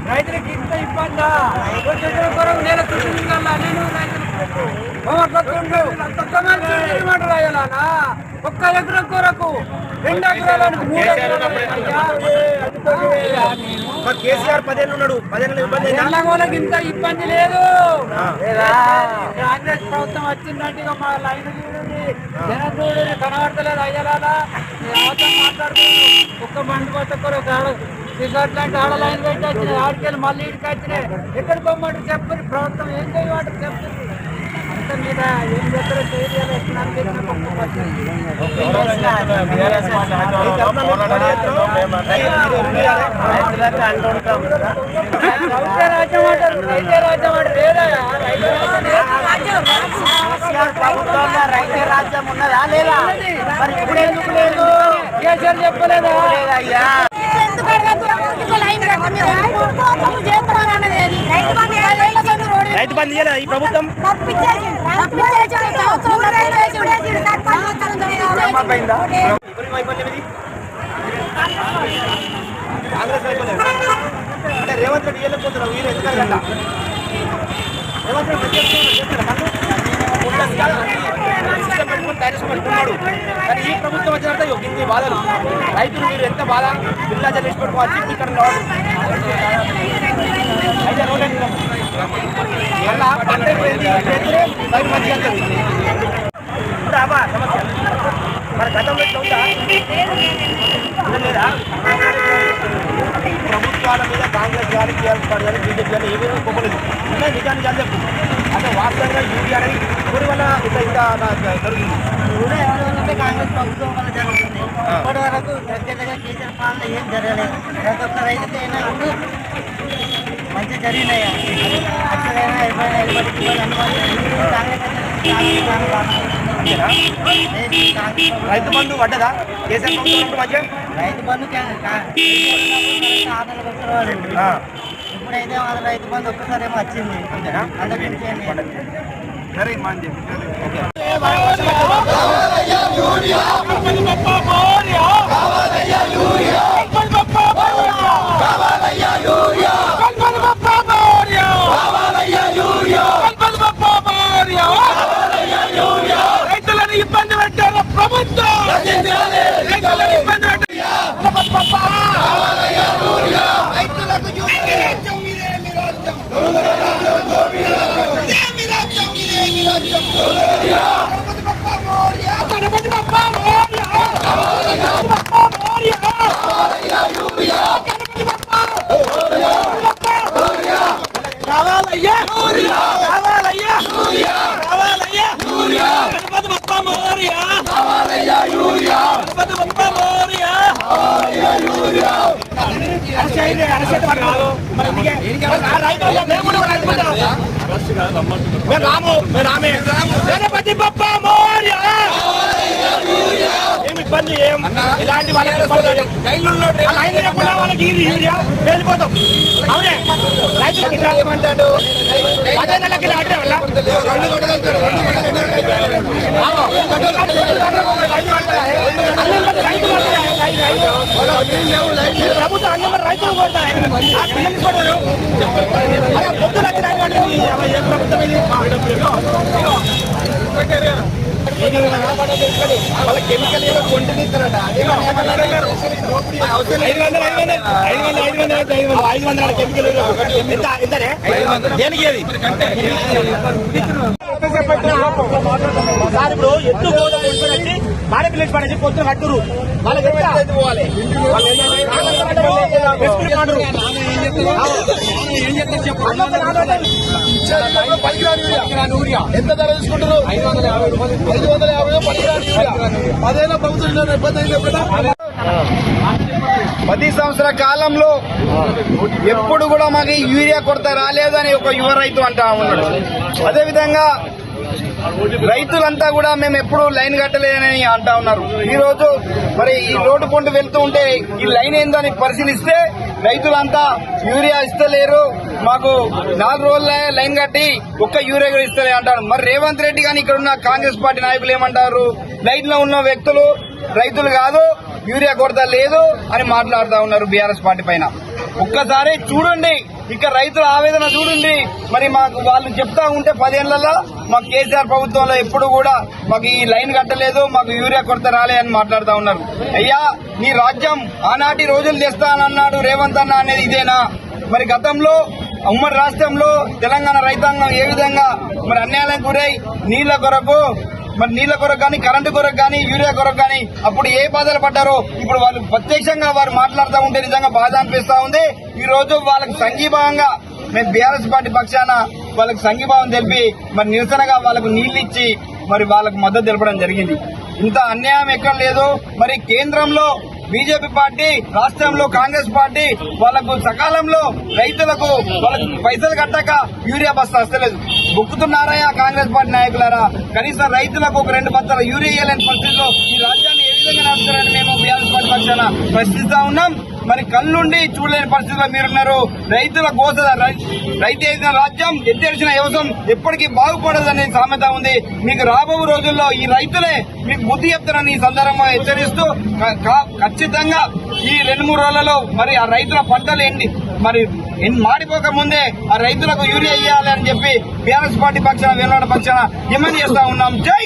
రైతులకి ఇంత ఇబ్బందా? కొరకు నేల చూసిందల్లా నేను ఒక్క ఎకరం కొరకు 2 ఎకరాలను 3 ఎకరాలకు కేసీఆర్ 10 ఏళ్ళు ఉన్నాడు. 10 ఏళ్ళు ఇబ్బంది తెలంగాణకి ఇంత ఇబ్బంది లేదు. కాంగ్రెస్ ప్రభుత్వం వచ్చిందంటే మా లైన్ చూడండి, జనం చూడండి, కనబడతలేదు. అయ్యలాలా అవసరం మాట్లాడుతున్నాను. ఒక్క బండి కొత్త కొరకు సిగరెట్ లాంటి ఆడ లైన్ పెట్టి వచ్చినాయి. ఆడికెళ్ళి మళ్ళీ ఇంటికి వచ్చినాయి. ఎక్కడ పోమంటారు చెప్పండి. ప్రభుత్వం ఏం చేయమంటారు చెప్పండి. అంత మీద ఏం చేస్తారో చేయాలి. రైతే రాజ్యం అంటారు. రైతే రాజ్యం అంటే లేదా? రైతే రాజ్యం ఉన్నదా లేదా? మరి ఇప్పుడు ఎందుకు లేదు? కేసీఆర్ చెప్పలేదా? లేదయ్యా. రైతు బంద్ చేయలేదు ఈ ప్రభుత్వం. కాంగ్రెస్ అయిపోలేదు అంటే రేవంత్ రెడ్డి వెళ్ళిపోతున్నారు. వీళ్ళు ఎందుకంటే రేవంత్ రెడ్డి పెట్టుకున్నాడు. కానీ ఈ ప్రభుత్వం వచ్చినంత ఇన్ని బాధలు రైతులు మీరు ఎంత బాధ బిల్లా చెల్లించి పెట్టుకోవాలి. ఇక్కడ అయితే రోడ్ మళ్ళా పంట రైతు మంచిగా సమస్య మన గతంలో ఉందా లేదా? ప్రభుత్వాల మీద కాంగ్రెస్ కానీ టీఆర్ఎస్ పార్టీ కానీ బీజేపీ కానీ ఏ విధంగా కోపలేదు ఉన్నాయి. నిజాన్ని చెప్పు అంటే వాస్తవంగా యూరియా అనేది ఊరి వల్ల ఇంత జరుగుతుంది. కాంగ్రెస్ ప్రభుత్వం వల్ల జరుగుతుంది. ఇప్పటి వరకు దగ్గరగా కేసీఆర్ పాలన ఏం జరగలేదు. ప్రతి ఒక్క రైతుకి అయినా మంచి జరిగినాయి. అక్కడైనా ఎవరైనా రైతు బంధు పడ్డదా కేసీఆర్ ప్రభుత్వం మధ్య? రైతు బంధు ఇప్పుడైతే వాళ్ళ రైతు బంధు ఒక్కసారి ఏమో వచ్చింది. అందుకని సరే మంది రైతులను ఇబ్బంది పెట్టారు ప్రభుత్వం. రైతులను ఇబ్బంది గణపతి బప్ప మోర్య. ఏమి ఇబ్బంది ఏం ఇలాంటి వాళ్ళకి యూరియా వెళ్ళిపోతాం. అవునే రైతులకు ఏమంటాడు? 10 నెలలకి ఆడే వల్ల ప్రభుత్వం అన్ని రైతులు కొడతాయి. పొద్దున వాళ్ళ కెమికల్ ఏదో కొంటునిస్తారట. 500 కెమికల్ దేనికి అది సార్? ఇప్పుడు ఎత్తు పోదాం భారీ పిల్లలు పడేసి పొద్దున కట్టురు. వాళ్ళకి పోవాలి ఎంత ధర తీసుకుంటారు? 550 పనికిరాని యూరియా. అదేనా ప్రభుత్వం ఇబ్బంది అయింది. 10 సంవత్సరాల కాలంలో ఎప్పుడు కూడా మాకు యూరియా కొరత రాలేదని ఒక యువ రైతు అంటా ఉన్నాడు. అదేవిధంగా రైతులంతా కూడా మేము ఎప్పుడు లైన్ కట్టలేదని అంటా ఉన్నారు. ఈ రోజు మరి ఈ రోడ్డు పొంటి వెళ్తూ ఉంటే ఈ లైన్ ఏందని పరిశీలిస్తే రైతులంతా యూరియా ఇస్తలేరు, మాకు 4 రోజులే లైన్ కట్టి ఒక్క యూరియా కూడా ఇస్తలే అంటారు. మరి రేవంత్ రెడ్డి కానీ ఇక్కడ ఉన్న కాంగ్రెస్ పార్టీ నాయకులు ఏమంటారు? లైన్ లో ఉన్న వ్యక్తులు రైతులు కాదు, యూరియా కొరత లేదు అని మాట్లాడుతూ ఉన్నారు బీఆర్ఎస్ పార్టీ పైన. ఒక్కసారి చూడండి, ఇక రైతుల ఆవేదన చూడండి. మరి మాకు వాళ్ళు చెప్తా ఉంటే 10 ఏళ్లలో మాకు కేసీఆర్ ప్రభుత్వంలో ఎప్పుడు కూడా మాకు ఈ లైన్ కట్టలేదు, మాకు యూరియా కొరత రాలే అని మాట్లాడుతూ ఉన్నారు. అయ్యా, నీ రాజ్యం ఆనాటి రోజులు తెస్తానన్నాడు రేవంత్ అన్న అనేది ఇదేనా? మరి గతంలో ఉమ్మడి రాష్ట్రంలో తెలంగాణ రైతాంగం ఏ విధంగా మరి అన్యాయాలకు గురై నీళ్ల కొరకు కానీ కరెంటు కొరకు కానీ యూరియా కొరకు కానీ అప్పుడు ఏ బాధలు పడ్డారో ఇప్పుడు వాళ్ళు ప్రత్యక్షంగా వారు మాట్లాడుతూ ఉంటే నిజంగా బాధ అనిపిస్తా ఉంది. ఈ రోజు వాళ్ళకి సంఘీభావంగా మేము బీఆర్ఎస్ పార్టీ పక్షాన వాళ్ళకి సంఘీభావం తెలిపి మరి నిరసనగా వాళ్ళకు నీళ్లు ఇచ్చి మరి వాళ్ళకు మద్దతు తెలపడం జరిగింది. ఇంత అన్యాయం ఎక్కడ లేదు. మరి కేంద్రంలో బీజేపీ పార్టీ, రాష్ట్రంలో కాంగ్రెస్ పార్టీ వాళ్లకు సకాలంలో రైతులకు వాళ్ళకు పైసలు కట్టక యూరియా బస్తా వస్తలేదు. బొక్కుతున్నారయ్యా కాంగ్రెస్ పార్టీ నాయకులారా. కనీసం రైతులకు ఒక 2 బస్తాల యూరియా ఇవ్వలేని పరిస్థితిలో ఈ రాజ్యాన్ని ఏ విధంగా నడుపుతారని మేము బీఆర్ఎస్ పార్టీ పక్షాన ప్రశ్నిస్తా ఉన్నాం. మరి కళ్ళుండి చూడలేని పరిస్థితిలో మీరున్నారు. రైతుల కోసం రైతు వేసిన రాజ్యం ఎత్తేసిన వ్యవసాయం ఎప్పటికీ బాగుపడదనే సామెత ఉంది. మీకు రాబో రోజుల్లో ఈ రైతులే మీకు బుద్ధి చెప్తారని ఈ సందర్భంగా హెచ్చరిస్తూ ఖచ్చితంగా ఈ 2-3 రోజులలో మరి ఆ రైతుల పంటలు మాడిపోక ముందే ఆ రైతులకు యూరియా ఇవ్వాలని చెప్పి బీఆర్ఎస్ పార్టీ పక్షాన వేలాడ పక్షాన డిమాండ్ చేస్తా ఉన్నాం. జై